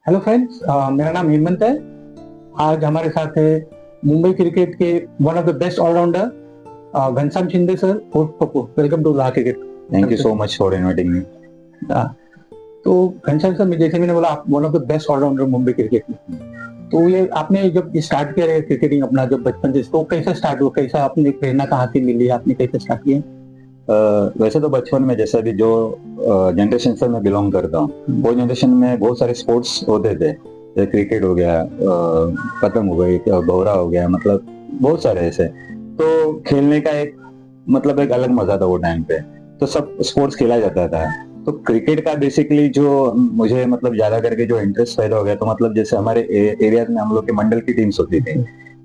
Hello friends, मेरा नाम हेमंत है। आज हमारे साथ है मुंबई क्रिकेट के one of the best allrounder Ghanshyam Shinde sir. Welcome to La cricket. Thank you so much for inviting me. तो घनश्याम सर, जैसे मैंने बोला, आप one of the best allrounder Mumbai cricket में। तो ये आपने जब स्टार्ट किया है क्रिकेटिंग अपना, जब बचपन से, तो कैसे स्टार्ट हुआ, कैसा आपने प्रेरणा कहाँ से मिली, आपने कैसे स्टार्ट किया? वैसे तो बचपन में जैसा भी जो जनरेशन से मैं बिलोंग करता हूँ, वो जनरेशन में बहुत सारे स्पोर्ट्स होते थे। जैसे क्रिकेट हो गया, पतंग हो गई, भौरा हो गया, मतलब बहुत सारे ऐसे। तो खेलने का एक मतलब एक अलग मजा था वो टाइम पे। तो सब स्पोर्ट्स खेला जाता था। तो क्रिकेट का बेसिकली जो मुझे मतलब ज्यादा करके जो इंटरेस्ट पैदा हो गया, तो मतलब जैसे हमारे एरिया में हम लोग के मंडल की टीम्स होती थी,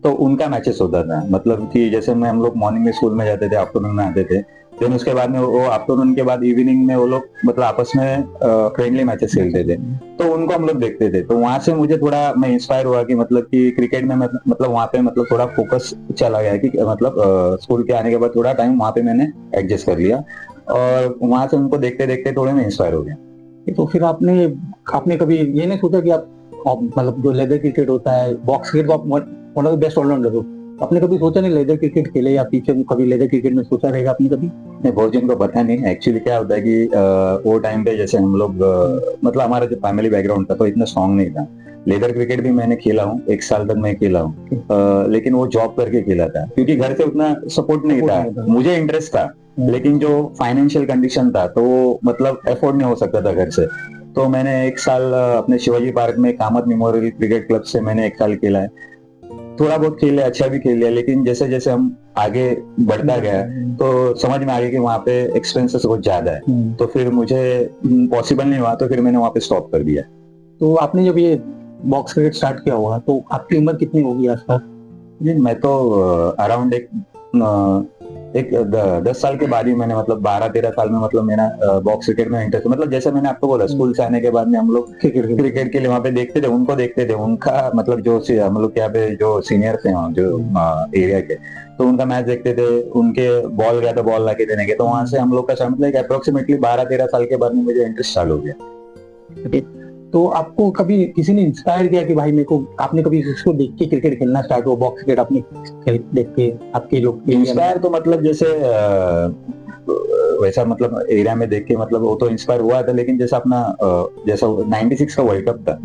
तो उनका मैचेस होता था। मतलब कि जैसे में हम लोग मॉर्निंग में स्कूल में जाते थे, आफ्टरनून में आते थे। देन उसके बाद में वो आफ्टरनून के बाद इवनिंग में वो लोग मतलब आपस में फ्रेंडली मैचेस खेलते थे। तो उनको हम लोग देखते थे। तो वहां से मुझे थोड़ा मैं इंस्पायर हुआ कि मतलब कि क्रिकेट में मतलब वहां पे मतलब थोड़ा फोकस चला गया कि मतलब स्कूल के आने के बाद थोड़ा टाइम वहां पे मैंने एडजस्ट कर लिया, और वहां से उनको देखते देखते थोड़े मैं इंस्पायर हो गया। तो फिर आपने आपने कभी ये नहीं सोचा कि आप मतलब जो लेदर क्रिकेट होता है, बॉक्स क्रिकेट, तो आप one of the best allrounder हो, आपने कभी सोचा नहीं लेदर क्रिकेट खेले, या पीछे कभी लेदर क्रिकेट में सोचा रहेगा आपने कभी? नहीं, बहुत जन को पता नहीं। एक्चुअली क्या होता है कि वो टाइम पे जैसे हम लोग मतलब हमारा जो फैमिली बैकग्राउंड था तो इतना स्ट्रांग नहीं था। लेदर क्रिकेट भी मैंने खेला हूँ, 1 साल तक मैं खेला हूँ, लेकिन वो जॉब करके खेला था क्योंकि घर से उतना सपोर्ट नहीं था। मुझे इंटरेस्ट था, लेकिन जो फाइनेंशियल कंडीशन था तो वो मतलब अफोर्ड नहीं हो सकता था घर से। तो मैंने 1 साल अपने शिवाजी पार्क में कामत मेमोरियल क्रिकेट क्लब से मैंने 1 साल खेला है। थोड़ा बहुत खेल लिया, अच्छा भी खेल लिया, लेकिन जैसे जैसे हम आगे बढ़ता गया तो समझ में आ गया कि वहाँ पे एक्सपेंसेस बहुत ज्यादा है। तो फिर मुझे पॉसिबल नहीं हुआ, तो फिर मैंने वहाँ पे स्टॉप कर दिया। तो आपने जब ये बॉक्स क्रिकेट स्टार्ट किया होगा, तो आपकी उम्र कितनी होगी आसपास? जी, मैं तो अराउंड एक 10 साल के बाद ही मैंने मतलब 12-13 साल में मतलब मेरा बॉक्स क्रिकेट में इंटरेस्ट, मतलब जैसे मैंने आपको बोला स्कूल से आने के बाद में हम लोग क्रिकेट के लिए वहाँ पे देखते थे, उनको देखते थे। उनका मतलब जो हम लोग यहाँ पे जो सीनियर थे वहाँ जो एरिया के, तो उनका मैच देखते थे। उनके बॉल गया तो बॉल लाके देने के, तो वहां से हम लोग का मतलब अप्रोक्सीमेटली 12-13 साल के बाद में मुझे इंटरेस्ट चालू हो गया। तो आपको कभी किसी ने इंस्पायर किया कि भाई मेरे को, आपने कभी उसको देख के क्रिकेट खेलना स्टार्ट हुआ, बॉक्स क्रिकेट आपने देख के आपके जो इंस्पायर तो मतलब जैसे वैसा मतलब एरिया में देख के मतलब वो तो इंस्पायर हुआ था, लेकिन जैसा अपना जैसा 96 का वर्ल्ड कप था,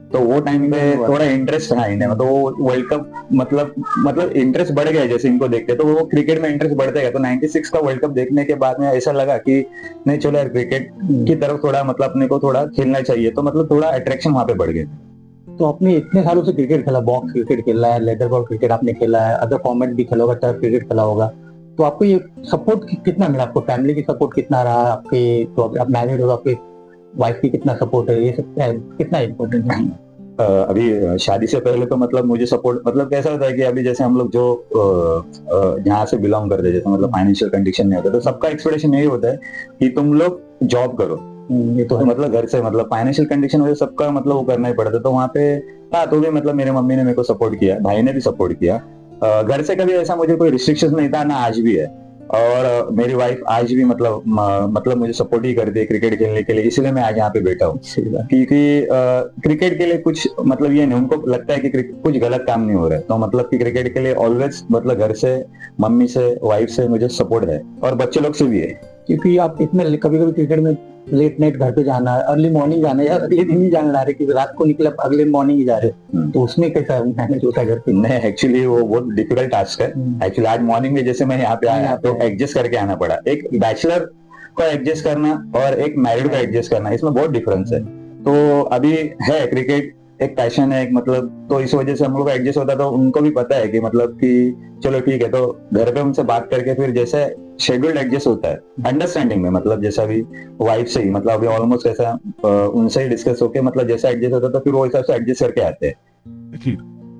तो वो टाइम पे थोड़ा इंटरेस्ट था इन्हें। मतलब वो वर्ल्ड कप मतलब इंटरेस्ट बढ़ गया जैसे इनको देखते, तो वो क्रिकेट में इंटरेस्ट बढ़ते गया। तो 96 का वर्ल्ड कप देखने के बाद में ऐसा लगा कि नहीं चलो यार, क्रिकेट की तरफ थोड़ा मतलब अपने को थोड़ा खेलना चाहिए। तो मतलब थोड़ा अट्रैक्शन वहां पे बढ़ गया। तो आपने इतने सालों से क्रिकेट खेला, बॉक्स क्रिकेट खेला है, लेदर बॉल क्रिकेट आपने खेला है, अदर फॉर्मेट भी खेला होगा, टर्फ क्रिकेट खेला होगा, तो आपको ये सपोर्ट कितना मिला? आपको फैमिली की सपोर्ट कितना रहा? आपके तो आप मैरिड हो, आपके वाइफ की कितना सपोर्ट है? ये सब कितना इम्पोर्टेंट है? अभी शादी से पहले तो मतलब मुझे सपोर्ट मतलब कैसा होता है कि अभी जैसे हम लोग जो यहाँ से बिलोंग करते हैं, जैसे मतलब फाइनेंशियल कंडीशन नहीं होता, तो सबका एक्सपेक्टेशन यही होता है कि तुम लोग जॉब करो। ये तो मतलब घर से मतलब फाइनेंशियल कंडीशन वजह सबका मतलब वो करना ही पड़ता है। तो वहाँ पे था, तो भी मतलब मेरे मम्मी ने मेरे को सपोर्ट किया, भाई ने भी सपोर्ट किया। घर से कभी ऐसा मुझे कोई रिस्ट्रिक्शन नहीं था, ना आज भी है। और मेरी वाइफ आज भी मतलब मुझे सपोर्ट ही करती है क्रिकेट खेलने के लिए, इसलिए मैं आज यहाँ पे बैठा हूँ। क्योंकि क्रिकेट के लिए कुछ मतलब ये नहीं, उनको लगता है कि कुछ गलत काम नहीं हो रहा है। तो मतलब कि क्रिकेट के लिए ऑलवेज मतलब घर से, मम्मी से, वाइफ से मुझे सपोर्ट है, और बच्चे लोग से भी है। क्योंकि आप इतने कभी कभी क्रिकेट में लेट नाइट घर पे जाना है, अर्ली मॉर्निंग जाना है, या अगले दिन ही जाना रहे, क्योंकि रात को निकले अगले मॉर्निंग ही जा रहे, तो उसमें कैसा मैनेज होता है घर पे? नहीं, एक्चुअली वो बहुत डिफिकल्ट टास्क है। एक्चुअली आज मॉर्निंग में जैसे मैं यहाँ पे आया तो एडजस्ट करके आना पड़ा। एक बैचलर को एडजस्ट करना और एक मैरिड को एडजस्ट करना, इसमें बहुत डिफरेंस है। तो अभी है क्रिकेट एक पैशन है, एक मतलब, तो इस वजह से हम लोग एडजस्ट होता है। तो उनको भी पता है कि मतलब कि चलो ठीक है, तो घर पे उनसे बात करके फिर जैसे शेड्यूल एडजस्ट होता है अंडरस्टैंडिंग में। मतलब जैसा भी वाइफ से ही मतलब अभी ऑलमोस्ट ऐसा उनसे ही डिस्कस होके मतलब जैसा एडजस्ट होता है, तो फिर वो हिसाब से एडजस्ट करके आते हैं।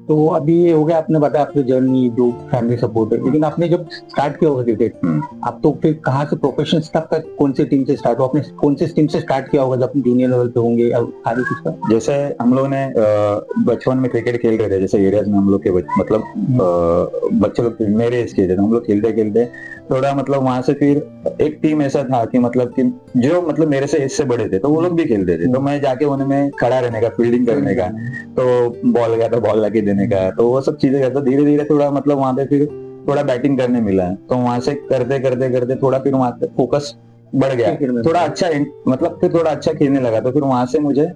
तो अभी ये हो गया, आपने बताया आपकी जर्नी जो फैमिली सपोर्ट है, लेकिन आपने जब स्टार्ट किया होगा क्रिकेट, आप तो फिर कहाँ से प्रोफेशनल तक का, कौन सी टीम से स्टार्ट हो, आपने कौन सी टीम से स्टार्ट किया होगा जब आप जूनियर लेवल पे होंगे या आगे कुछ का? जैसे हम लोगों ने बचपन में क्रिकेट खेल रहे थे, जैसे एरियाज में हम लोग के बच्चे लोग मेरे एज के थे, तो हम लोग खेलते खेलते थोड़ा मतलब वहां से फिर एक टीम ऐसा था कि मतलब कि जो मतलब मेरे से एज से बड़े थे, तो वो लोग भी खेलते थे, तो मैं जाके उनमें खड़ा रहने का, फील्डिंग करने का, तो बॉल गया तो बॉल लाके देने का, तो वो सब चीजें करता। धीरे धीरे थोड़ा मतलब वहां पे फिर थोड़ा बैटिंग करने मिला, तो वहां से करते करते करते थोड़ा फिर वहां पे फोकस बढ़ गया, थोड़ा अच्छा मतलब फिर थोड़ा अच्छा खेलने लगा, तो फिर वहां से मुझे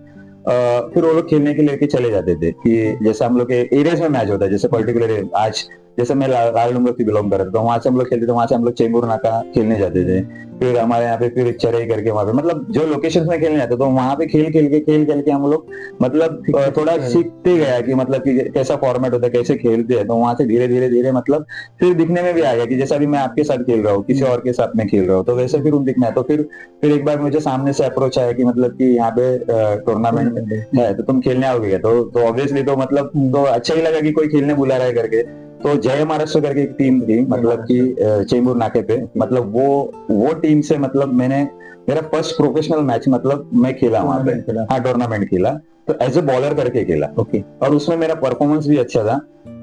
फिर वो लोग खेलने के लेके चले जाते थे कि जैसे हम लोग के एरियाज में मैच होता है, जैसे पर्टिकुलर आज जैसे मैं लाल डुंगर से बिलोंग करता था, तो वहां से हम लोग खेलते थे, वहां से हम लोग चेंबूर नाका खेलने जाते थे, फिर हमारे यहाँ पे फिर चरई करके वहां पे मतलब जो लोकेशंस में खेलने जाते, तो वहां पे खेल खेल के हम लोग मतलब थोड़ा सीखते गया कि मतलब कि कैसा फॉर्मेट होता है, कैसे खेलते हैं, तो वहां से धीरे धीरे धीरे मतलब फिर दिखने में भी आ गया कि जैसा अभी मैं आपके साथ खेल रहा हूँ, किसी और के साथ में खेल रहा हूँ, तो वैसे फिर दिखना है। तो फिर एक बार मुझे सामने से अप्रोच आया कि मतलब कि यहाँ पे टूर्नामेंट है, तो तुम खेलने आओगे, तो ऑब्वियसली तो मतलब तो अच्छा ही लगा कि कोई खेलने बुला रहा है करके। तो जय महाराष्ट्र करके एक टीम थी, मतलब कि चेंबूर नाके पे, मतलब वो टीम से मतलब मेरा फर्स्ट प्रोफेशनल मैच मतलब मैं खेला वहां पे, हाँ टूर्नामेंट खेला, तो एज ए बॉलर करके खेला। ओके, और उसमें मेरा परफॉर्मेंस भी अच्छा था,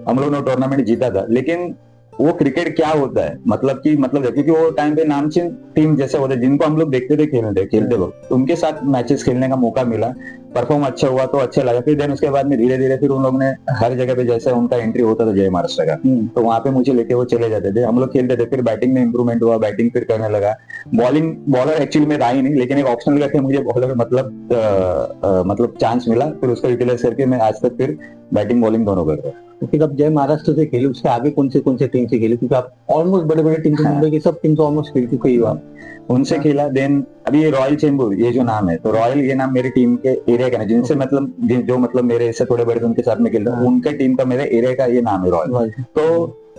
हम लोग ने टूर्नामेंट जीता था। लेकिन वो क्रिकेट क्या होता है मतलब क्योंकि वो टाइम पे नामचीन टीम जैसे होते जिनको हम लोग देखते थे खेलते वक्त, तो उनके साथ मैचेस खेलने का मौका मिला, परफॉर्म अच्छा हुआ तो अच्छा लगा। फिर देन उसके बाद में धीरे धीरे फिर उन लोग ने हर जगह पे जैसे उनका एंट्री होता था जय महाराष्ट्र का, तो वहां पे मुझे लेके वो चले जाते थे, हम लोग खेलते थे। फिर बैटिंग में इंप्रूवमेंट हुआ, बैटिंग फिर करने लगा, बॉलर एक्चुअली में रहा ही नहीं, लेकिन एक ऑप्शनल करके मुझे बॉलर मतलब चांस मिला, फिर उसको यूटिलाइज करके मैं आज तक फिर बैटिंग बॉलिंग दोनों कर रहा हूँ। तो फिर अब जय महाराष्ट्र से खेले, उसके आगे कौन से टीम से खेले, क्योंकि आप ऑलमोस्ट बड़े बड़े टीम से, मुंबई की सब टीम तो ऑलमोस्ट खेल चुके ही हो आप, उनसे खेला। देन अभी ये रॉयल चेंबूर ये जो नाम है, तो रॉयल ये नाम मेरी टीम के एरिया का है, जिनसे मतलब जो मतलब मेरे से थोड़े बड़े उनके साथ में खेलता हूँ, उनके टीम का मेरे एरिया का ये नाम है रॉयल। तो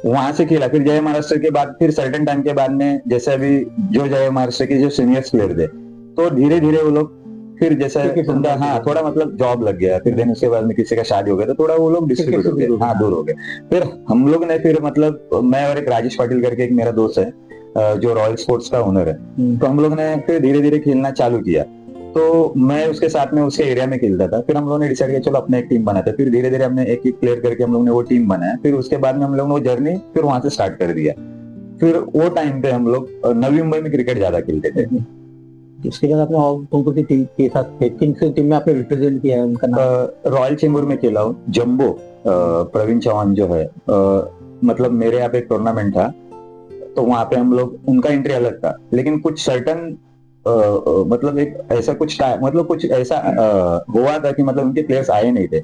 वहां से खेला, फिर जय महाराष्ट्र के बाद फिर सर्टेन टाइम के बाद में जैसे अभी जो जय महाराष्ट्र के जो सीनियर्स प्लेयर थे, तो धीरे धीरे वो लोग फिर जैसे उनका हाँ थोड़ा मतलब जॉब लग गया, फिर देन उसके बाद में किसी का शादी हो गया, तो थोड़ा वो लोग डिस्ट्रीब्यूट हो गए, हाँ दूर हो गए। फिर हम लोग ने फिर मतलब मैं और एक राजेश पाटिल करके एक मेरा दोस्त है जो रॉयल स्पोर्ट्स का ओनर है, तो हम लोग ने फिर धीरे धीरे खेलना चालू किया, तो मैं उसके साथ में उसके एरिया में खेलता था। फिर हम लोगों ने डिसाइड किया चलो अपने एक टीम बनाते, फिर धीरे धीरे हमने एक एक प्लेयर करके हम लोग ने वो टीम बनाया। फिर उसके बाद में हम लोग ने वो जर्नी फिर वहां से स्टार्ट कर दिया। फिर वो टाइम पे हम लोग नवी मुंबई में क्रिकेट ज्यादा खेलते थे। इसके बाद आपने और कौन सी टीम के साथ, किन से टीम में आपने रिप्रेजेंट किया है उनका नाम? रॉयल चेंबूर में खेला हूँ, जंबो प्रवीण चौहान जो है, मतलब मेरे यहाँ पे एक टूर्नामेंट था, तो वहां पे हम लोग उनका एंट्री अलग था, लेकिन कुछ सर्टन मतलब एक ऐसा कुछ मतलब कुछ ऐसा हुआ था कि मतलब उनके प्लेयर्स आए नहीं थे,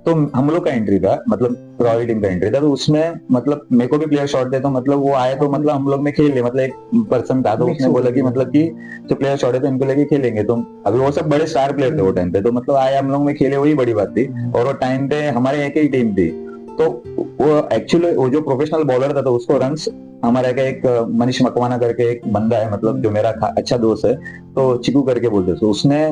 तो हम लोग का एंट्री था, मतलब रॉयल टीम का एंट्री था, तो उसमें मतलब मेरे को भी प्लेयर शॉट थे, तो मतलब वो आए तो मतलब हम लोग में खेल ले, मतलब एक पर्सन था, तो उसने बोला कि मतलब कि जो प्लेयर शॉट है तो इनको लेके खेलेंगे। तो अभी वो सब बड़े स्टार प्लेयर थे वो टाइम पे, तो मतलब आए हम लोग में खेले, वही बड़ी बात थी। और वो टाइम पे हमारे एक ही टीम थी, तो वो एक्चुअली वो जो प्रोफेशनल बॉलर था, तो उसको रन्स हमारे का एक मनीष मकवाना करके एक बंदा है, मतलब जो मेरा अच्छा दोस्त है, तो चिकू करके बोलते थे, उसने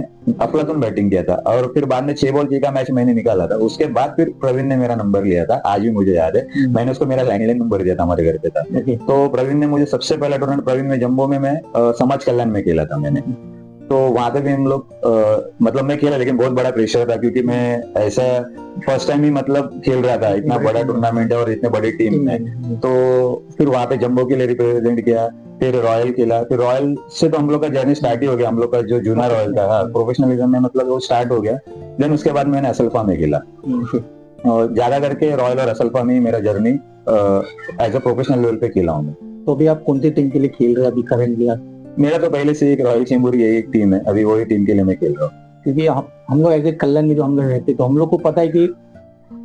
अफलातून बैटिंग किया था। और फिर बाद में 6 बॉल का मैच मैंने निकाला था। उसके बाद फिर प्रवीण ने मेरा नंबर लिया था, आज भी मुझे याद है, मैंने उसको मेरा लैंडलाइन नंबर दिया था, हमारे घर पे था। तो प्रवीण ने मुझे सबसे पहला टूर्नामेंट प्रवीण में जम्बो में मैं समाज कल्याण में खेला था मैंने, तो वहां पे भी हम लोग मतलब मैं खेला, लेकिन बहुत बड़ा प्रेशर था, क्योंकि मैं ऐसा फर्स्ट टाइम ही मतलब खेल रहा था, इतना बड़ा टूर्नामेंट है और इतने बड़ी टीम में। तो फिर वहां पे जंबो के लिए रिप्रेजेंट किया, फिर रॉयल खेला, फिर रॉयल से तो हम लोग का जर्नी स्टार्ट ही हो गया, हम लोग का जो जूनियर रॉयल था प्रोफेशनलिज्म में मतलब वो स्टार्ट हो गया। देन उसके बाद मैंने असल्फा में खेला, और ज्यादा करके रॉयल और असल्फा में ही मेरा journey as a professional level पे खेला हूँ। तो अभी आप कौन सी टीम के लिए खेल रहे हैं अभी करंटली? मेरा तो पहले से एक रॉयल चेंबूर यही एक टीम है, अभी वही टीम के लिए मैं खेल रहा हूँ। क्योंकि हम लोग ऐसे कल्याण में जो हम लोग रहते, तो हम लोग को पता है कि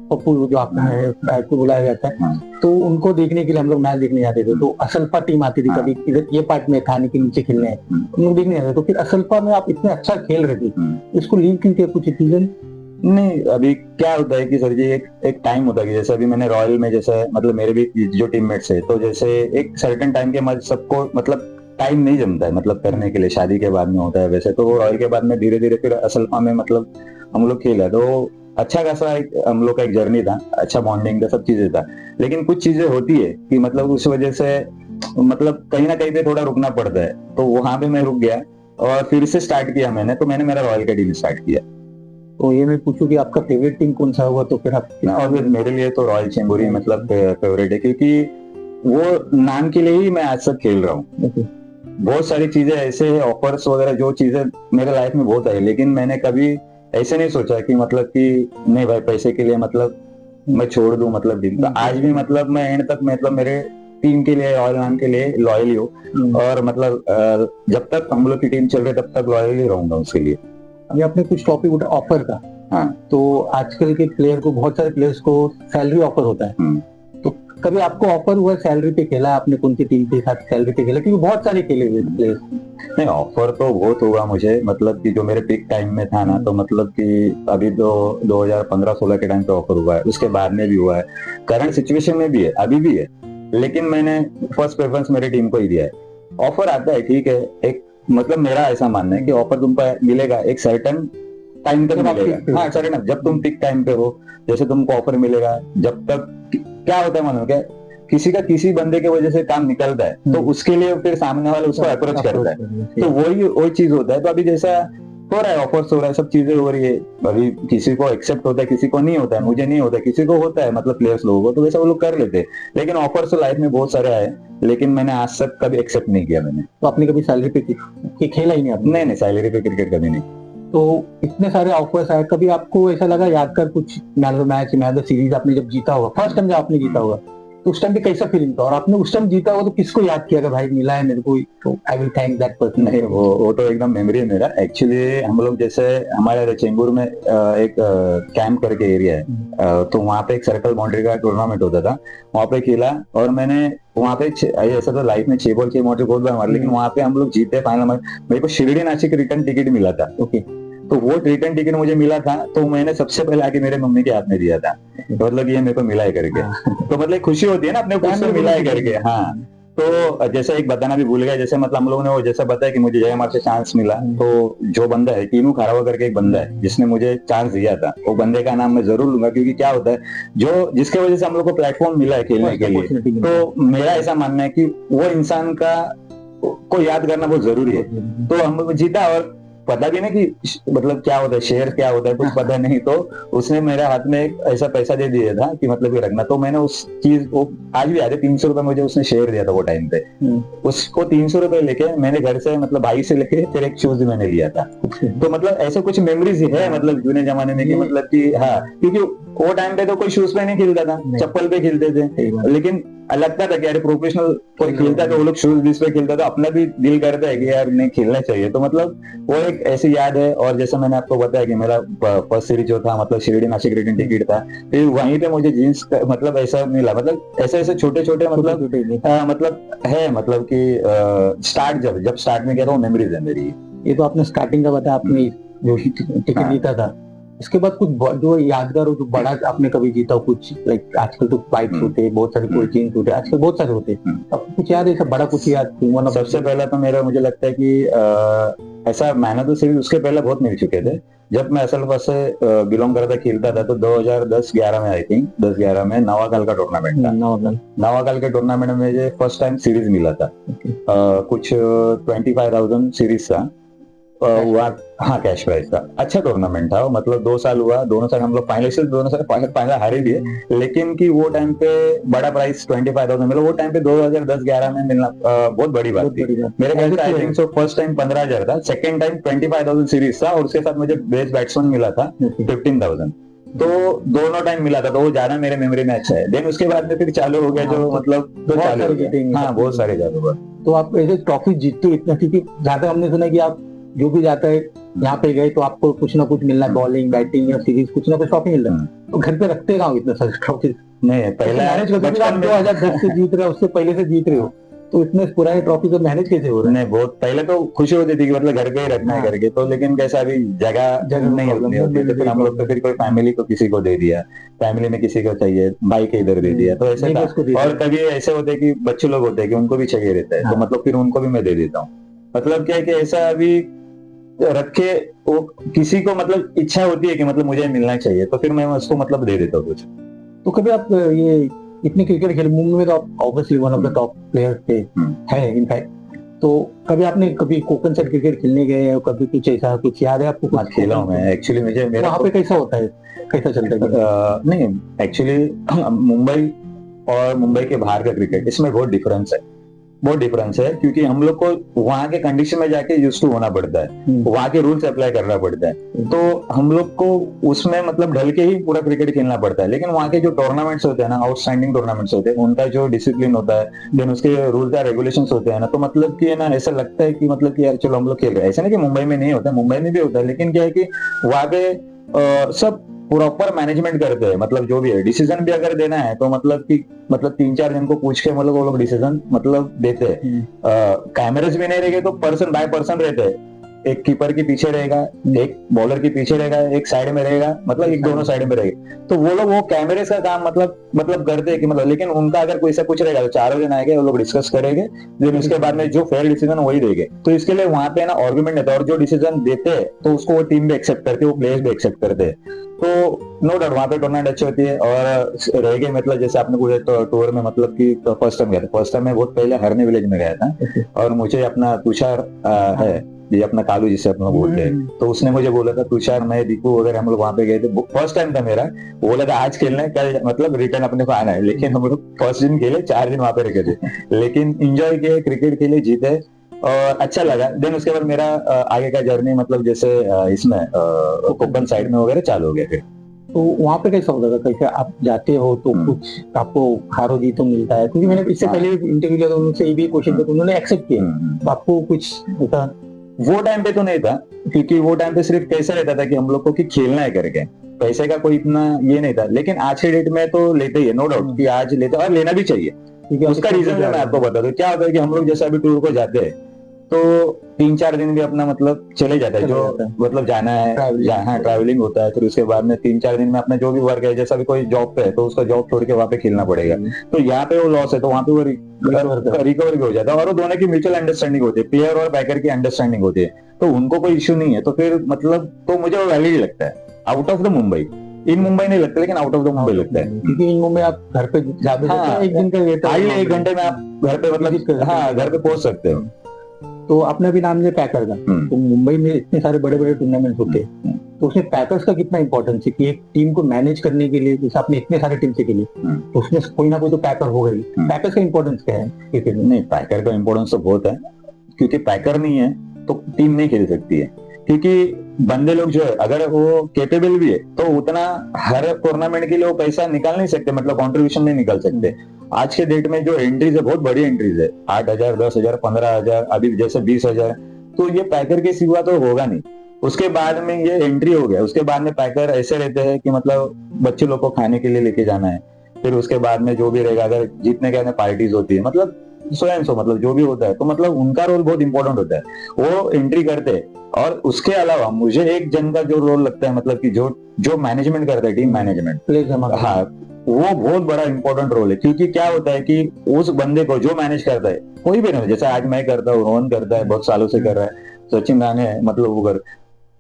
पप्पू जो आपका है को बुलाया जाता है, तो उनको देखने के लिए हम लोग मैच देखने जाते थे, तो असल्फा टीम आती थी, कभी इधर ये पार्ट में थाने के नीचे खेलने हम लोग देखने जाते। तो फिर असल्फा में आप इतने अच्छा खेल रहे थे, इसको लीव क्यों किया, कुछ रीजन? नहीं, अभी क्या होता है कि सर जी एक टाइम होता है कि जैसे अभी मैंने रॉयल में जैसे मतलब मेरे भी जो टीममेट्स है, तो जैसे एक सर्टेन टाइम के बाद सबको मतलब टाइम नहीं जमता है मतलब करने के लिए, शादी के बाद में होता है वैसे, तो रॉयल के बाद में धीरे धीरे फिर असल्फा में मतलब हम लोग खेला। तो अच्छा खासा एक हम लोग का एक जर्नी था, अच्छा बॉन्डिंग था, सब चीजें था। लेकिन कुछ चीजें होती है कि मतलब उस वजह से मतलब कहीं ना कहीं पे थोड़ा रुकना पड़ता है, तो वहां पे मैं रुक गया और फिर से स्टार्ट किया मैंने, तो मैंने मेरा रॉयल का टीम स्टार्ट किया। तो ये मैं पूछूं कि आपका फेवरेट टीम कौन सा हुआ, तो फिर आप और फिर मेरे लिए तो रॉयल चेंबूरी मतलब फेवरेट है, क्योंकि वो नाम के लिए ही मैं आज तक खेल रहा हूँ। ओके। बहुत सारी चीजें ऐसे ऑफर्स वगैरह जो चीजें मेरे लाइफ में बहुत आई, लेकिन मैंने कभी ऐसे नहीं सोचा कि मतलब कि नहीं भाई पैसे के लिए मतलब मैं छोड़ दूं मतलब टीम। तो आज भी मतलब मैं एंड तक मतलब मेरे टीम के लिए, रॉयल नाम के लिए लॉयल ही हूँ, और मतलब जब तक हम लोग की टीम चल रही है तब तक लॉयल ही रहूंगा उसके लिए। अभी आपने कुछ टॉपिक उठा ऑफर का। हाँ। तो आजकल के प्लेयर को, बहुत सारे प्लेयर्स को सैलरी ऑफर होता है, तो कभी आपको ऑफर हुआ सैलरी पे खेला? आपने कौन सी टीम के साथ सैलरी पे खेला? क्योंकि बहुत सारे खेले हुए प्लेयर्स। नहीं, ऑफर तो बहुत हुआ मुझे, मतलब कि जो मेरे पिक टाइम में था ना, तो मतलब कि अभी तो 2015-16 के टाइम पे ऑफर हुआ है, उसके बाद में भी हुआ है, करंट सिचुएशन में भी है, अभी भी है, लेकिन मैंने फर्स्ट प्रेफरेंस मेरी टीम को ही दिया है। ऑफर आता है, ठीक है, एक मतलब मेरा ऐसा मानना है कि ऑफर तुमको मिलेगा एक सर्टन टाइम तक जब आप मिलेगा। pick पे हो। हाँ सर्टन, जब तुम पिक टाइम पे हो, जैसे तुमको ऑफर मिलेगा, जब तक क्या होता है मालूम क्या, किसी का किसी बंदे की वजह से काम निकलता है तो उसके लिए फिर सामने वाला उसको अप्रोच करता है, तो वही चीज होता है। तो अभी जैसा हो रहा है, ऑफर्स हो रहा है, सब चीजें हो रही है, अभी किसी को एक्सेप्ट होता है, किसी को नहीं होता है, मुझे नहीं होता है, किसी को होता है, मतलब प्लेयर्स लोगों को, तो वैसा वो लोग कर लेते हैं। लेकिन ऑफर्स तो लाइफ में बहुत सारे आए, लेकिन मैंने आज तक कभी एक्सेप्ट नहीं किया मैंने। तो आपने कभी सैलरी पे खेला ही नहीं आपने? नहीं, सैलरी पे क्रिकेट कभी नहीं। तो इतने सारे ऑफर्स आए, कभी आपको ऐसा लगा याद कर कुछ man of the match, man of the series आपने जब जीता होगा, फर्स्ट टाइम जब आपने जीता होगा, तो उस टाइम पे कैसा फीलिंग था? और आपने उस टाइम जीता होगा तो किसको याद किया कि भाई मिला है मेरे को, तो I will thank that person? नहीं, वो तो एकदम मेमोरी है मेरा। एक्चुअली हम लोग जैसे हमारे चेंबूर में एक कैंप करके एरिया है, तो वहाँ पे एक सर्कल बाउंड्री का टूर्नामेंट होता था, वहाँ पे खेला, और मैंने वहाँ पे ऐसा तो लाइफ में 6 बॉल 6 बाउंड्री बहुत बार मारा, लेकिन वहाँ पे हम लोग जीते फाइनल में। मेरे को शिरडी नासिक रिटर्न टिकट मिला था। ओके। तो वो रिटर्न टिकट मुझे मिला था, तो मैंने सबसे पहले आके मेरे मम्मी के हाथ में दिया था, तो मतलब ये मेरे को मिला है करके, तो मतलब खुशी होती है ना अपने को उसको मिला है करके। हाँ, तो जैसे एक बताना भी भूल गया, जैसे मतलब हम लोगों ने वो जैसा बताया कि मुझे जयमार से चांस मिला, तो जो बंदा है कीनू खारावा करके एक बंदा है जिसने मुझे चांस दिया था, वो बंदे का नाम मैं जरूर लूंगा, क्योंकि क्या होता है जो जिसके वजह से हम लोग को प्लेटफॉर्म मिला है खेलने के लिए, तो मेरा ऐसा मानना है कि वो इंसान का को याद करना बहुत जरूरी है। तो हम लोग जीता, और पता भी नहीं कि मतलब क्या होता है, शेयर क्या होता है, कुछ पता नहीं, तो उसने मेरे हाथ में एक ऐसा पैसा दे दिया था कि मतलब ये रखना, तो मैंने उस चीज वो आज भी याद है, 300 रुपए मुझे उसने शेयर दिया था वो टाइम पे। उसको 300 रुपए लेके मैंने घर से मतलब भाई से लेके फिर एक शूज मैंने लिया था। तो मतलब ऐसे कुछ मेमोरीज है मतलब जूने जमाने में, कि मतलब कि हाँ, क्योंकि वो टाइम पे तो कोई शूज पे नहीं खेलता था, चप्पल पे खेलते थे, लेकिन लगता था कि यार प्रोफेशनल कोई खेलता है तो वो लोग शूज बीस पे खेलता था, अपना भी दिल करता है कि यार नहीं खेलना चाहिए। तो मतलब वो एक ऐसी याद है। और जैसे मैंने आपको बताया कि मेरा फर्स्ट सीरीज जो था मतलब शिरडी नासिक रिटर्न टिकट था, फिर वहीं पे मुझे जींस मतलब ऐसा मिला, मतलब ऐसे ऐसे छोटे छोटे मतलब है, मतलब कि स्टार्ट जब स्टार्ट में गया था वो मेमोरीज है मेरी। ये तो आपने स्टार्टिंग का बताया, आपने जो टिकट जीता था, इसके बाद कुछ जो यादगार हो, जो बड़ा आपने कभी जीता हो कुछ, लाइक आजकल तो फ्लाइट्स होते हैं, बहुत सारे कोल्ड ड्रिंक्स होते हैं, आजकल बहुत सारे होते हैं, अब कुछ याद है ऐसा बड़ा कुछ याद? सबसे पहला तो मेरा मुझे लगता है कि ऐसा मैन ऑफ द सीरीज उसके पहले बहुत मिल चुके थे। जब मैं असल बस से बिलोंग करता था, खेलता था, तो 2010-11 में आई थिंक 10-11 में नवाकाल का टूर्नामेंट था। नवाकाल के टूर्नामेंट में मुझे फर्स्ट टाइम सीरीज मिला था, कुछ 25,000 सीरीज था हुआ। हाँ, कैश प्राइज था, अच्छा टूर्नामेंट था, मतलब 2 साल हुआ, दोनों साल हम लोग फाइनल, दोनों साल फाइनल हारे भी है, लेकिन कि वो टाइम पे बड़ा प्राइस 25,000 मिला, वो टाइम पे 2010-11 में मिलना बहुत बड़ी बात थी। मेरे ख्याल से I think so first time 15,000 था, सेकंड टाइम 25,000 सीरीज था, और उसके साथ मुझे बेस्ट बैट्समैन मिला था 15,000, तो दोनों टाइम मिला था, तो वो ज्यादा मेरे मेमोरी में अच्छा है। देन उसके बाद में फिर चालू हो गया जो मतलब तो चालू हो गया। हाँ, बहुत सारे चालू हुआ। तो आप ऐसे ट्रॉफी जीतते हो इतना, क्योंकि ज्यादा हमने सुना कि आप जो भी जाता है यहाँ पे गए तो आपको कुछ ना कुछ मिलना है, बॉलिंग बैटिंग या सीरीज कुछ ना कुछ ट्रॉफी मिल रहा है, तो घर पे रखते कहाँ इतना सारे ट्रॉफी? नहीं, पहले मैनेज करते आप 2010 से जीत रहे हो, उससे पहले से जीत रहे हो, तो इतने पुराने ट्रॉफी को मैनेज कैसे हो रहा है? नहीं, बहुत पहले तो खुशी होती थी कि मतलब घर पे ही रखना है करके, तो लेकिन कैसा अभी जगह नहीं होती, तो फिर हम लोग तो फिर कोई फैमिली को किसी को दे दिया, फैमिली में किसी को चाहिए, भाई के इधर दे दिया, तो ऐसे था। और कभी ऐसे होते कि बच्चे लोग होते हैं कि उनको भी चाहिए रहता है, तो मतलब फिर उनको भी मैं दे देता हूँ। मतलब क्या है कि ऐसा अभी रख के वो किसी को मतलब इच्छा होती है कि मतलब मुझे मिलना चाहिए, तो फिर मैं उसको मतलब दे देता हूँ कुछ। तो कभी आप ये इतने क्रिकेट खेले मुंबई में, तो आप obviously one of the top player थे, है इनफैक्ट, तो कभी आपने कभी कोकन साइड क्रिकेट खेलने गए और कभी कुछ ऐसा कुछ याद है आपको? हाँ, खेला हूँ मैं एक्चुअली। मुझे मेरा वहाँ पे कैसा होता है, कैसा चलता है? नहीं, एक्चुअली मुंबई और मुंबई के बाहर का क्रिकेट, इसमें बहुत डिफरेंस है, बहुत डिफरेंस है, क्योंकि हम लोग को वहाँ के कंडीशन में जाके यूज टू होना पड़ता है, वहाँ के रूल्स अप्लाई करना पड़ता है, तो हम लोग को उसमें मतलब ढल के ही पूरा क्रिकेट खेलना पड़ता है। लेकिन वहाँ के जो टूर्नामेंट्स होते हैं ना, आउटस्टैंडिंग टूर्नामेंट्स होते हैं, उनका जो डिसिप्लिन होता है, देन उसके रूल्स या रेगुलेशंस होते हैं ना, तो मतलब कि ना ऐसा लगता है कि मतलब कि यार चलो हम लोग खेल रहे हैं। ऐसा नहीं कि मुंबई में नहीं होता, मुंबई में भी होता है, लेकिन क्या है कि वहाँ पे सब प्रॉपर मैनेजमेंट करते हैं, मतलब जो भी है डिसीजन भी अगर देना है तो मतलब कि मतलब 3-4 जन को पूछ के मतलब वो लोग डिसीजन मतलब देते हैं। कैमरेज भी नहीं रहेंगे तो पर्सन बाय पर्सन रहते हैं, एक कीपर के पीछे रहेगा, एक बॉलर के पीछे रहेगा, एक साइड में रहेगा, मतलब एक दोनों साइड में रहेगा, तो वो लोग वो कैमरे का काम मतलब करते हैं कि मतलब, लेकिन उनका अगर कोई सा कुछ रहेगा तो चारों जन आएंगे, वो लोग डिस्कस करेंगे, फिर उसके बाद में जो फेयर डिसीजन वही देंगे। तो इसके लिए वहां पे ना आर्गुमेंट रहता है, और जो डिसीजन देते हैं तो उसको वो टीम भी एक्सेप्ट करती है, वो प्लेयर्स भी एक्सेप्ट करते हैं। तो नो डाउट वहां पे टूर्नामेंट अच्छी होती है। और रह गए मतलब जैसे आपने पूछे तो टूर में मतलब कि फर्स्ट टाइम गया था, फर्स्ट टाइम मैं बहुत पहले हरने विलेज में गया था, और मुझे अपना तुषार है, ये अपना कालू जिसे अपना बोलते हैं, तो उसने मुझे बोला था तुषार, मैं दीपू वगैरह हम लोग वहां पे गए थे, फर्स्ट टाइम था मेरा, बोला था आज खेलना है, कल मतलब रिटर्न अपने को आना है। लेकिन हम लोग फर्स्ट दिन खेले, 4 दिन वहां पे रखे थे, लेकिन इंजॉय किए, क्रिकेट खेले, जीते और अच्छा लगा। देन उसके बाद मेरा आगे का जर्नी मतलब जैसे इसमें कोकण साइड में वगैरह चालू हो गया फिर। तो वहाँ पे कैसा होता था, कैसे आप जाते हो तो कुछ आपको हारो जीतो मिलता है? क्योंकि मैंने इससे पहले इंटरव्यू लिया था, उनसे ये भी क्वेश्चन किया, उन्होंने एक्सेप्ट किया, तो आपको कुछ होता? वो टाइम पे तो नहीं था, क्योंकि वो टाइम पे सिर्फ कैसा रहता था कि हम लोग को कि खेलना है करके, पैसे का कोई इतना ये नहीं था। लेकिन आज के डेट में तो लेते ही है, नो डाउट कि आज लेते और लेना भी चाहिए। उसका रीजन मैं आपको बता दूं, क्या होता है कि हम लोग जैसे अभी टूर को जाते हैं तो 3-4 दिन भी अपना मतलब चले जाता है, जो मतलब जाना है, जहाँ ट्रैवलिंग होता है, फिर उसके बाद में 3-4 दिन में अपना जो भी वर्क है, जैसा भी कोई जॉब पे है तो उसका जॉब छोड़ के वहां पे खेलना पड़ेगा, तो यहाँ पे वो लॉस है, तो वहां पे वो रिकवर भी हो जाता है, और वो दोनों की म्यूचुअल अंडरस्टैंडिंग होती है, प्लेयर और बैकर की अंडरस्टैंडिंग होती है, तो उनको कोई इश्यू नहीं है। तो फिर मतलब तो मुझे वो वैलिड लगता है, आउट ऑफ द मुंबई। इन मुंबई नहीं लगता, लेकिन आउट ऑफ द मुंबई लगता है, क्योंकि इन मुंबई आप घर पे जा भी सकते हैं, एक दिन का वेट है, 1 घंटे में आप घर पे मतलब हाँ घर पे पहुंच सकते हो। तो आपने भी नाम लिया पैकर का, तो मुंबई में इतने सारे बड़े बड़े टूर्नामेंट होते हैं, तो उसमें पैकर्स का कितना इंपॉर्टेंस है कि एक टीम को मैनेज करने के लिए, जैसे आपने इतने सारे टीम से खेली, तो उसमें कोई ना कोई तो पैकर हो गई, पैकर्स का इंपॉर्टेंस क्या है क्रिकेट में? नहीं, पैकर का इंपॉर्टेंस तो बहुत है, क्योंकि पैकर नहीं है तो टीम नहीं खेल सकती है, क्योंकि बंदे लोग जो है अगर वो केपेबल भी है तो उतना हर टूर्नामेंट के लिए वो पैसा निकाल नहीं सकते, मतलब कॉन्ट्रीब्यूशन नहीं निकाल सकते। आज के डेट में जो एंट्रीज है बहुत बड़ी एंट्रीज है, 8,000, 10,000, 15,000, अभी जैसे 20,000, तो ये पैकर के सिवा तो होगा नहीं। उसके बाद में ये एंट्री हो गया, उसके बाद में पैकर ऐसे रहते हैं कि मतलब बच्चे लोग को खाने के लिए लेके जाना है, फिर उसके बाद में जो भी रहेगा, अगर जीतने के पार्टीज होती है, मतलब सो एंड सो, मतलब जो भी होता है, तो मतलब उनका रोल बहुत इंपॉर्टेंट होता है, वो एंट्री करते हैं। और उसके अलावा मुझे एक जन का जो रोल लगता है, मतलब कि जो मैनेजमेंट करता है, टीम मैनेजमेंट, हाँ, वो बहुत बड़ा इंपॉर्टेंट रोल है। क्योंकि क्या होता है कि उस बंदे को जो मैनेज करता है, कोई भी नहीं, जैसे आज मैं करता हूँ, रोहन करता है, बहुत सालों से कर रहा है, सचिन राणे है, मतलब वो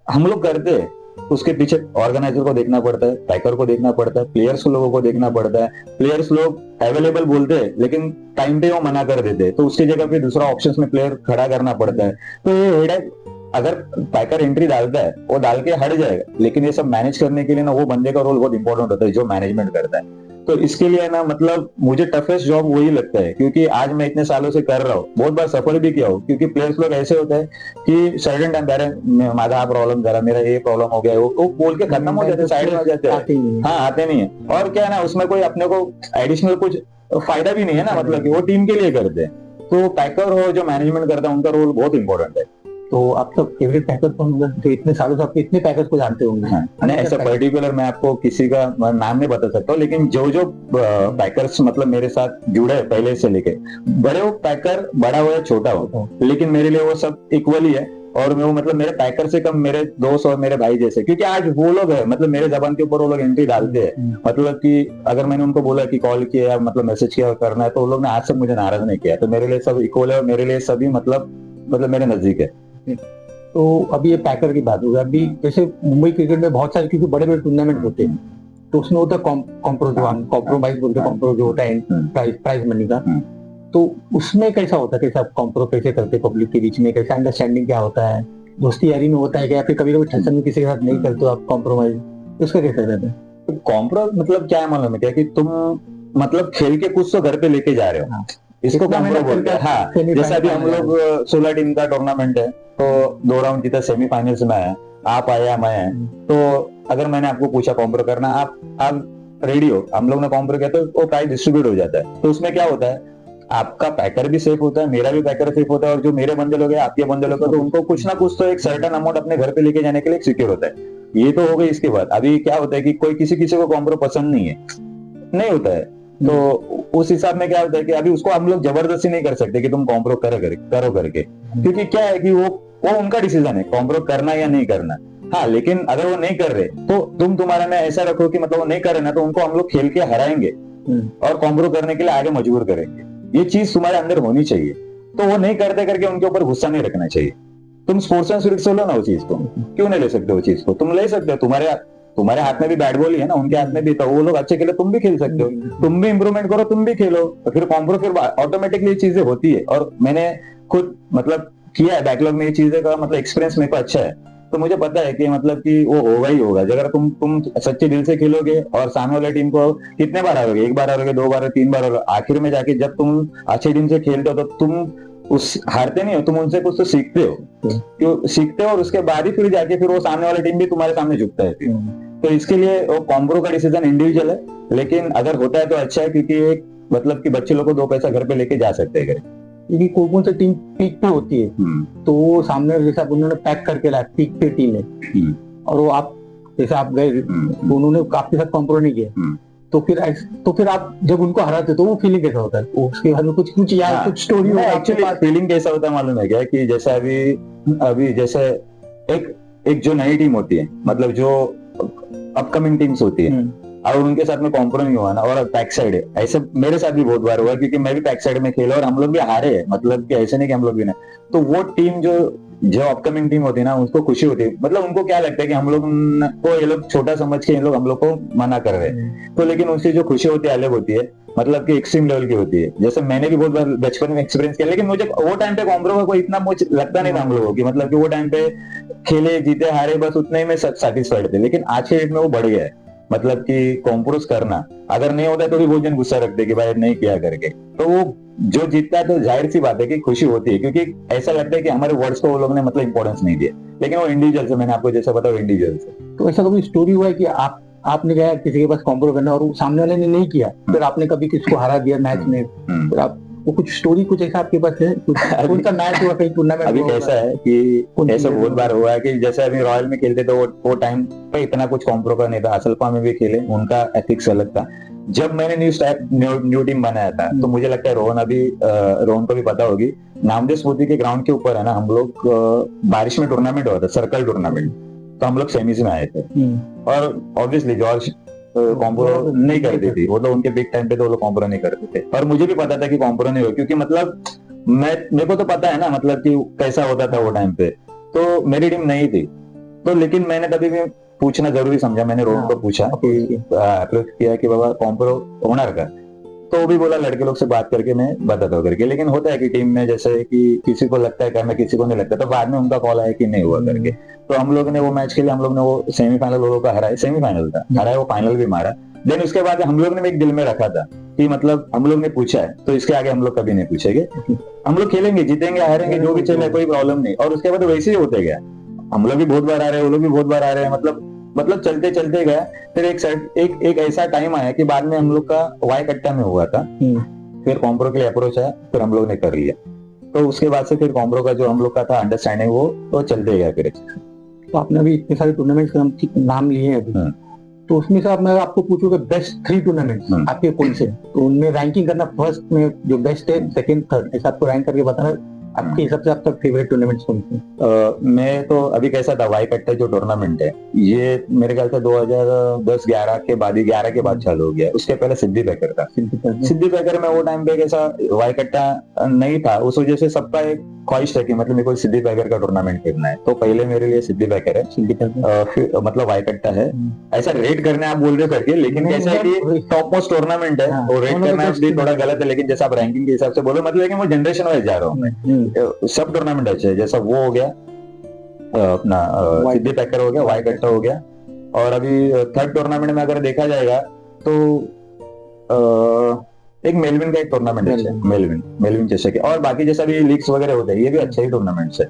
हम लोग करते हैं, उसके पीछे ऑर्गेनाइजर को देखना पड़ता है, पैकर को देखना पड़ता है, प्लेयर्स लोगों को देखना पड़ता है। प्लेयर्स लोग अवेलेबल बोलते हैं लेकिन टाइम पे वो मना कर देते हैं, तो उसकी जगह पे दूसरा ऑप्शन में प्लेयर खड़ा करना पड़ता है। तो ये हेडेक, अगर पैकर एंट्री डालता है वो डाल के हट जाएगा, लेकिन ये सब मैनेज करने के लिए ना वो बंदे का रोल बहुत इंपॉर्टेंट होता है, जो मैनेजमेंट करता है। तो इसके लिए ना मतलब मुझे टफेस्ट जॉब वही लगता है, क्योंकि आज मैं इतने सालों से कर रहा हूँ, बहुत बार सफर भी किया हूँ, क्योंकि प्लेयर्स लोग ऐसे होते हैं कि सर्टेन टाइम माझा प्रॉब्लम जरा, मेरा ये प्रॉब्लम हो गया, वो बोल के खत्म हो जाते, साइड में हो जाते हैं, हाँ आते नहीं है। और क्या है ना, उसमें कोई अपने को एडिशनल कुछ फायदा भी नहीं है ना, मतलब कि वो टीम के लिए करते हैं। तो पैकर हो जो मैनेजमेंट करता है, उनका रोल बहुत इंपॉर्टेंट है। तो आप सब फेवरेट पैकर कौन, जो इतने सालों से आपके इतने पैकर्स को जानते होंगे? हाँ, नहीं ऐसा पर्टिकुलर मैं आपको किसी का नाम नहीं बता सकता, लेकिन जो पैकर्स मतलब मेरे साथ जुड़े हैं पहले से लेके, बड़े हो पैकर, बड़ा हो या छोटा हो, लेकिन मेरे लिए वो सब इक्वली है। और मैं वो मतलब मेरे पैकर से कम मेरे दोस्त और मेरे भाई जैसे, क्योंकि आज वो लोग है, मतलब मेरे जबान के ऊपर वो लोग एंट्री डालते हैं, मतलब कि अगर मैंने उनको बोला कि कॉल किया या मतलब मैसेज किया करना है, तो वो लोग ने आज तक मुझे नाराज नहीं किया। तो मेरे लिए सब इक्वल है, और मेरे लिए सभी मतलब मेरे नजदीक है। तो अभी ये पैकर की बात होगी। अभी जैसे मुंबई क्रिकेट में बहुत सारे क्योंकि बड़े बड़े टूर्नामेंट होते हैं, तो उसमें होता है कॉम्प्रोमाइज बोलते हैं, कॉम्प्रो जो होता है प्राइज मनी का। तो उसमें कैसा होता है, कैसे आप कॉम्प्रो कैसे करते हैं पब्लिक के बीच में, कैसा अंडरस्टैंडिंग क्या होता है, दोस्ती यारी में होता है क्या, फिर कभी कभी ठसन में किसी के साथ नहीं करते हो आप कॉम्प्रोमाइज, उसका कैसे रहता है? तो कॉम्प्रो मतलब क्या है मालूम है क्या, कि तुम मतलब खेल के कुछ तो घर पे लेके जा रहे हो, हाँ। इसको कितना कॉम्प्रो मेहनत बोलते हैं। करके हाँ, semi-final जैसे अभी हम में आए लोग 16 टीम का टूर्नामेंट है, तो 2 राउंड जीता, सेमीफाइनल्स में है, आप आए या मैं आए, तो अगर मैंने आपको पूछा कॉम्प्रो करना, आप रेडी हो, हम लोग ने कॉम्प्रो किया, तो वो प्राइस डिस्ट्रीब्यूट हो जाता है। तो उसमें क्या होता है, आपका पैकर भी सेफ होता है, मेरा भी पैकर सेफ होता है, और जो मेरे बंदे लोग हैं, आपके बंदे लोग हैं, तो उनको कुछ ना कुछ तो एक सर्टेन अमाउंट अपने घर पे लेके जाने के लिए सिक्योर होता है। ये तो हो गई। इसके बाद अभी क्या होता है कि कोई किसी किसी को कॉम्प्रो पसंद नहीं है, नहीं होता है, तो उस हिसाब में क्या होता है कि अभी उसको हम लोग जबरदस्ती नहीं कर सकते कि तुम कॉम्प्रो करो करके, क्योंकि क्या है कि वो उनका डिसीजन है कॉम्प्रो करना या नहीं करना। हाँ, लेकिन अगर वो नहीं कर रहे तो तुम्हारा में ऐसा रखो कि मतलब वो नहीं कर रहे ना, तो उनको हम लोग खेल के हराएंगे और कॉम्प्रो करने के लिए आगे मजबूर करेंगे। ये चीज तुम्हारे अंदर होनी चाहिए। तो वो नहीं करते करके उनके ऊपर गुस्सा नहीं रखना चाहिए। तुम स्पोर्ट्समैन स्पिरिट से लो ना, वो चीज को क्यों नहीं ले सकते? वो चीज को तुम ले सकते हो, तुम्हारे हाथ में भी बैट बॉल ही है ना, उनके हाथ में भी, तो वो लोग अच्छे खेले, तुम भी खेल सकते हो, तुम भी इंप्रूवमेंट करो, तुम भी खेलो, तो फिर कॉम्प्रो फिर ऑटोमेटिकली चीजें होती है। और मैंने खुद मतलब किया है बैकलॉग में, ये चीजें का मतलब एक्सपीरियंस मेरे को अच्छा है, तो मुझे पता है कि मतलब कि वो होगा ही होगा। अगर तुम सच्चे दिल से खेलोगे और सामने वाले टीम को कितने बार हारोगे, 1 बार हारोगे, 2 बार, 3 बार हारोगे, आखिर में जाके जब तुम अच्छी टीम से खेलते हो तो तुम उस हारते नहीं हो, तुम उनसे कुछ तो सीखते हो, क्यों सीखते हो, और उसके बाद ही फिर जाके फिर वो सामने वाली टीम भी तुम्हारे सामने झुकता है फिर। तो इसके लिए वो कॉम्प्रो का डिसीजन इंडिविजुअल है, लेकिन अगर होता है तो अच्छा है, क्योंकि एक मतलब कि बच्चे लोग को 2 पैसा घर पे लेके जा सकते हैं। क्योंकि कौन सी टीम पीक पे होती है, तो वो सामने जैसा उन्होंने पैक करके लाया पीक पे टीम है, और वो आप जैसे आप गए तो उन्होंने आपके साथ कॉम्प्रो नहीं किया, तो फिर आप जब उनको हराते तो वो फीलिंग कैसा होता है? उसके बारे में कुछ यार कुछ स्टोरी हो आपके पास? फीलिंग कैसा होता है मालूम है क्या, कि जैसे अभी जैसे एक जो नई टीम होती है, मतलब जो अपकमिंग टीम्स होती है, और उनके साथ में कॉम्प्रो नहीं हुआ ना, और बैक साइड है, ऐसे मेरे साथ भी बहुत बार हुआ, क्योंकि मैं भी बैक साइड में खेला और हम लोग भी हारे हैं, मतलब कि ऐसे नहीं कि हम लोग भी ना। तो वो टीम जो अपकमिंग टीम होती है ना, उसको खुशी होती है, मतलब उनको क्या लगता है कि हम लोग को ये लोग छोटा समझ के इन लोग हम लोग को मना कर रहे हैं, तो लेकिन उससे जो खुशी होती है अलग होती है, मतलब कि एक्सट्रीम लेवल की होती है। जैसे मैंने भी बहुत बार बचपन में एक्सपीरियंस किया, लेकिन मुझे वो टाइम पे कॉम्प्रो का कोई इतना मुझे लगता नहीं था हम लोगों की, मतलब कि वो टाइम पे खेले जीते हारे बस उतने ही में सेटिस्फाइड थे। लेकिन आज के डेट में वो बढ़ गया है, मतलब कि कॉम्प्रोस करना अगर नहीं होता है तो भी बहुत जन गुस्सा रखते कि भाई नहीं किया करके। तो वो जो जीतता है तो जाहिर सी बात है कि खुशी होती है, क्योंकि ऐसा लगता है कि हमारे वर्ड्स को वो लोग ने मतलब इंपॉर्टेंस नहीं दिया, लेकिन वो इंडिविजुअल से, मैंने आपको जैसा बताया इंडिविजुअल से। तो ऐसा कभी स्टोरी हुआ है कि आपने गया किसी के पास कॉम्प्रो करना और सामने वाले ने नहीं किया, फिर आपने कभी किसको हरा दिया मैच में, फिर आप वो कुछ स्टोरी कुछ ऐसा आपके पास है? कौन सा मैच हुआ, कहीं टूर्नामेंट? अभी कैसा है कि ऐसा बहुत बार हुआ है कि जैसे अभी रॉयल में खेलते तो वो टाइम पे इतना कुछ कॉम्प्रो का नहीं था, असलपा में भी खेले, उनका एथिक्स अलग था। जब मैंने न्यू टीम बनाया था, तो मुझे लगता है रोहन को भी पता होगी, नामदेव स्मृति के ग्राउंड के ऊपर है ना, हम लोग बारिश में टूर्नामेंट हुआ था, सर्कल टूर्नामेंट, तो हम लोग सेमीज में आए थे, और ऑब्वियसली जॉर्ज कॉम्प्रो नहीं करती थी, वो तो उनके बिग टाइम पे तो वो लोग कॉम्प्रो नहीं करते थे, और मुझे भी पता था कि कॉम्प्रो नहीं हो, क्योंकि मतलब मेरे को तो पता है ना, मतलब कि कैसा होता था वो टाइम पे, तो मेरी टीम नहीं थी, तो लेकिन मैंने कभी भी पूछना जरूरी समझा, मैंने रोहन को पूछा कि अप्रोच किया कि बाबा कॉम्प्रो ओनर का, तो वो भी बोला लड़के लोग से बात करके मैं बताता हूँ करके। लेकिन होता है कि टीम में जैसे कि किसी को लगता है करना, किसी को नहीं लगता, तो बाद में उनका कॉल आया कि नहीं हुआ करके। तो हम लोग ने वो मैच खेले, हम लोग ने वो सेमीफाइनल लोगों का हराया, सेमीफाइनल था हराया, वो फाइनल भी मारा। देन उसके बाद हम लोग ने एक दिल में रखा था कि मतलब हम लोग ने पूछा है तो इसके आगे हम लोग कभी नहीं पूछेंगे, हम लोग खेलेंगे, जीतेंगे हारेंगे जो भी चले, कोई प्रॉब्लम नहीं। और उसके बाद वैसे ही होते गया, हम लोग भी बहुत बार आ रहे हैं, वो लोग भी बहुत बार आ रहे हैं, मतलब चलते चलते गया। फिर एक ऐसा टाइम आया कि बाद में हम लोग का वाई कट्टा में हुआ था, फिर कॉम्प्रो के लिए अप्रोच आया, फिर हम लोग ने कर लिया, तो उसके बाद से फिर कॉम्प्रो का जो हम लोग का था अंडरस्टैंडिंग वो चलते गया फिर। तो आपने अभी इतने सारे टूर्नामेंट्स के नाम लिए हैं अभी, तो उसमें से मैं आपको पूछूंगा बेस्ट 3 टूर्नामेंट्स आपके कौन से, तो उनमें रैंकिंग करना, फर्स्ट में जो बेस्ट है, सेकंड, थर्ड, ऐसा आपको रैंक करके बताना आपके हिसाब से आपका फेवरेट टूर्नामेंट्स कौन से? मैं तो अभी कैसा था, वाई कट्टा जो टूर्नामेंट है ये मेरे ख्याल से 2010-11 के बाद ही 11 के बाद चालू हो गया, उसके पहले सिद्धि पैकर था। सिद्धि पैकर में वो टाइम पे कैसा वाई कट्टा नहीं था, उस वजह से सबका एक ख्वाहिश है कि मतलब मेरे को सिद्धि पैकर का टूर्नामेंट खेलना है, तो पहले मेरे लिए सिद्धि पैकर है, फिर मतलब वाईकट्टा है। ऐसा रेट करने आप बोल रहे हो करके, लेकिन नहीं, कैसा है कि टॉप मोस्ट टूर्नामेंट है, हाँ, और रेट दोनों करना में तो भी थोड़ा गलत है, लेकिन जैसा आप रैंकिंग के हिसाब से बोलो, मतलब लेकिन वो जनरेशन वाइज जा रहा हूँ मैं। सब टूर्नामेंट अच्छे है, जैसा वो हो गया अपना सिद्धि पैकर हो गया, वाईकट्टा हो गया, और अभी थर्ड टूर्नामेंट में अगर देखा जाएगा तो एक मेलविन का एक टूर्नामेंट है, मेलविन जैसे कि, और बाकी जैसा भी लीग्स वगैरह होते हैं, ये भी अच्छे ही टूर्नामेंट्स है,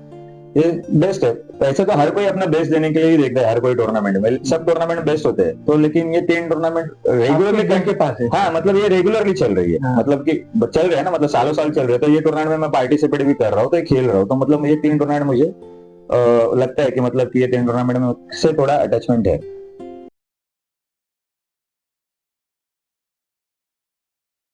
ये बेस्ट है। वैसे तो हर कोई अपना बेस्ट देने के लिए ही देखता है, हर कोई टूर्नामेंट में सब टूर्नामेंट बेस्ट होते हैं, तो लेकिन ये 3 टूर्नामेंट रेगुलरली के पास है। हाँ, मतलब ये रेगुलरली चल रही है, हाँ। मतलब कि चल रहे हैं ना, मतलब सालों साल चल रहे हैं, तो ये टूर्नामेंट में मैं पार्टिसिपेट भी कर रहा हूँ, तो ये खेल रहा हूँ, तो मतलब ये 3 टूर्नामेंट मुझे लगता है कि मतलब कि ये 3 टूर्नामेंट में से थोड़ा अटैचमेंट है।